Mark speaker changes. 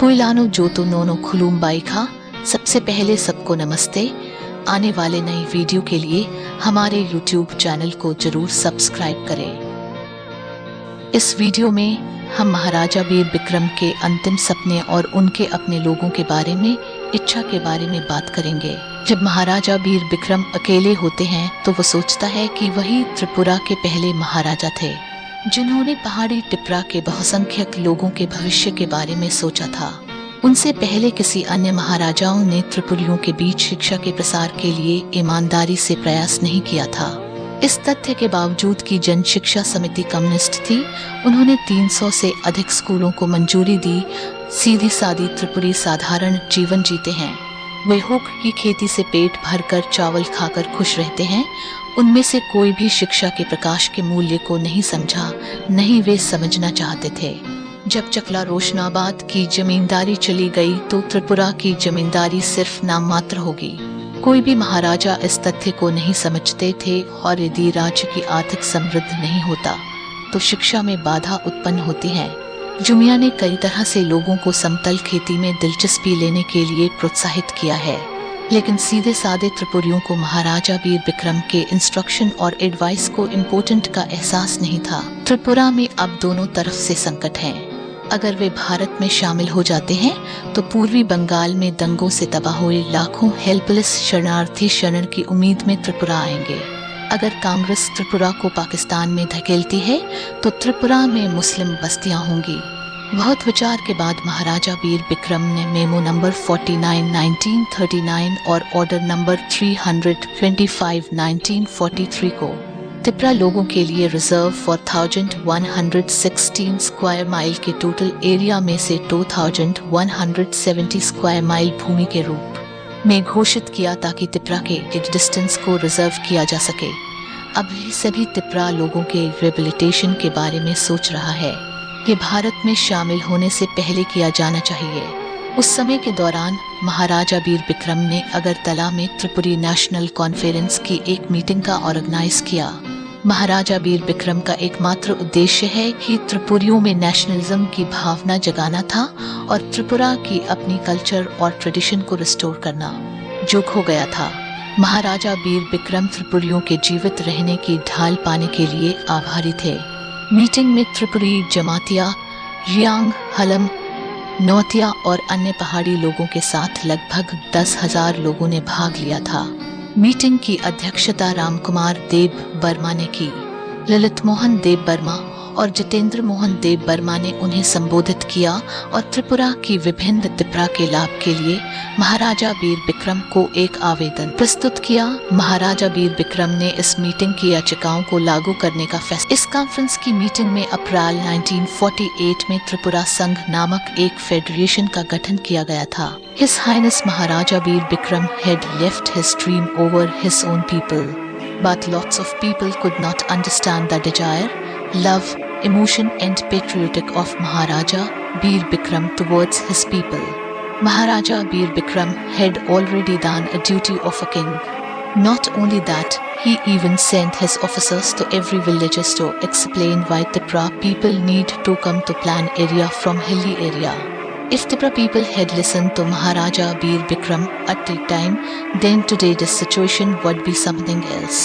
Speaker 1: पुइलानो जोतो नोनो खुलूम बाइखा। सबसे पहले सबको नमस्ते। आने वाले नई वीडियो के लिए हमारे YouTube चैनल को जरूर सब्सक्राइब करें। इस वीडियो में हम महाराजा वीर विक्रम के अंतिम सपने और उनके अपने लोगों के बारे में, इच्छा के बारे में बात करेंगे। जब महाराजा वीर विक्रम अकेले होते हैं तो वो सोचता है कि वही त्रिपुरा के पहले महाराजा थे, जिन्होंने पहाड़ी टिप्रा के बहुसंख्यक लोगों के भविष्य के बारे में सोचा था। उनसे पहले किसी अन्य महाराजाओं ने त्रिपुरियों के बीच शिक्षा के प्रसार के लिए ईमानदारी से प्रयास नहीं किया था। इस तथ्य के बावजूद कि जन शिक्षा समिति कम्युनिस्ट थी, उन्होंने 300 से अधिक स्कूलों को मंजूरी दी। सीधी सादी त्रिपुरी साधारण जीवन जीते हैं। वे हुक की खेती से पेट भरकर चावल खाकर खुश रहते हैं। उनमें से कोई भी शिक्षा के प्रकाश के मूल्य को नहीं समझा, नहीं वे समझना चाहते थे। जब चकला रोशनाबाद की जमींदारी चली गई तो त्रिपुरा की जमींदारी सिर्फ नाम मात्र होगी। कोई भी महाराजा इस तथ्य को नहीं समझते थे और यदि राज्य की आर्थिक समृद्धि नहीं होता तो शिक्षा में बाधा उत्पन्न होती है। जुमिया ने कई तरह से लोगों को समतल खेती में दिलचस्पी लेने के लिए प्रोत्साहित किया है, लेकिन सीधे सादे त्रिपुरियों को महाराजा वीर विक्रम के इंस्ट्रक्शन और एडवाइस को इम्पोर्टेंट का एहसास नहीं था। त्रिपुरा में अब दोनों तरफ से संकट हैं। अगर वे भारत में शामिल हो जाते हैं तो पूर्वी बंगाल में दंगों से तबाह हुए लाखों हेल्पलेस शरणार्थी शरण की उम्मीद में त्रिपुरा आएंगे। अगर कांग्रेस त्रिपुरा को पाकिस्तान में धकेलती है तो त्रिपुरा में मुस्लिम बस्तियां होंगी। बहुत विचार के बाद महाराजा वीर विक्रम ने मेमो नंबर 49 1939 और ऑर्डर नंबर 325 1943 को तिप्रा लोगों के लिए रिजर्व फॉर 1116 स्क्वायर माइल के टोटल एरिया में से 2170 स्क्वायर माइल भूमि के रूप में घोषित किया, ताकि तिप्रा के डिस्टेंस को रिजर्व किया जा सके। अब सभी तिप्रा लोगों के रिहेबिलिटेशन के बारे में सोच रहा है। ये भारत में शामिल होने से पहले किया जाना चाहिए। उस समय के दौरान महाराजा वीर विक्रम ने अगरतला में त्रिपुरी नेशनल कॉन्फ्रेंस की एक मीटिंग का ऑर्गेनाइज किया। महाराजा वीर विक्रम का एकमात्र उद्देश्य है कि त्रिपुरियों में नेशनलिज्म की भावना जगाना था और त्रिपुरा की अपनी कल्चर और ट्रेडिशन को रिस्टोर करना, जो खो गया था। महाराजा वीर विक्रम त्रिपुरियों के जीवित रहने की ढाल पाने के लिए आभारी थे। मीटिंग में त्रिपुरी जमातिया, रियांग, हलम, नौतिया और अन्य पहाड़ी लोगों के साथ लगभग 10,000 लोगों ने भाग लिया था। मीटिंग की अध्यक्षता रामकुमार देव वर्मा ने की। ललित मोहन देव वर्मा और जितेंद्र मोहन देव वर्मा ने उन्हें संबोधित किया और त्रिपुरा की विभिन्न तिप्रा के लाभ के लिए महाराजा वीर विक्रम को एक आवेदन प्रस्तुत किया। महाराजा वीर विक्रम ने इस मीटिंग की याचिकाओं को लागू करने का फैसला। इस कॉन्फ्रेंस की मीटिंग में अप्रैल 1948 में त्रिपुरा संघ नामक एक फेडरेशन का गठन किया गया था। His Highness Maharaja Veer Bikram had left his dream over his own people, but lots of people could not understand the desire, love, emotion and patriotic of Maharaja Veer Bikram towards his people. Maharaja Veer Bikram had already done a duty of a king. Not only that, he even sent his officers to every villages to explain why Tipra people need to come to plan area from hilly area. If Tipra people had listened to Maharaja Veer Bikram at the time, then today the situation would be something else.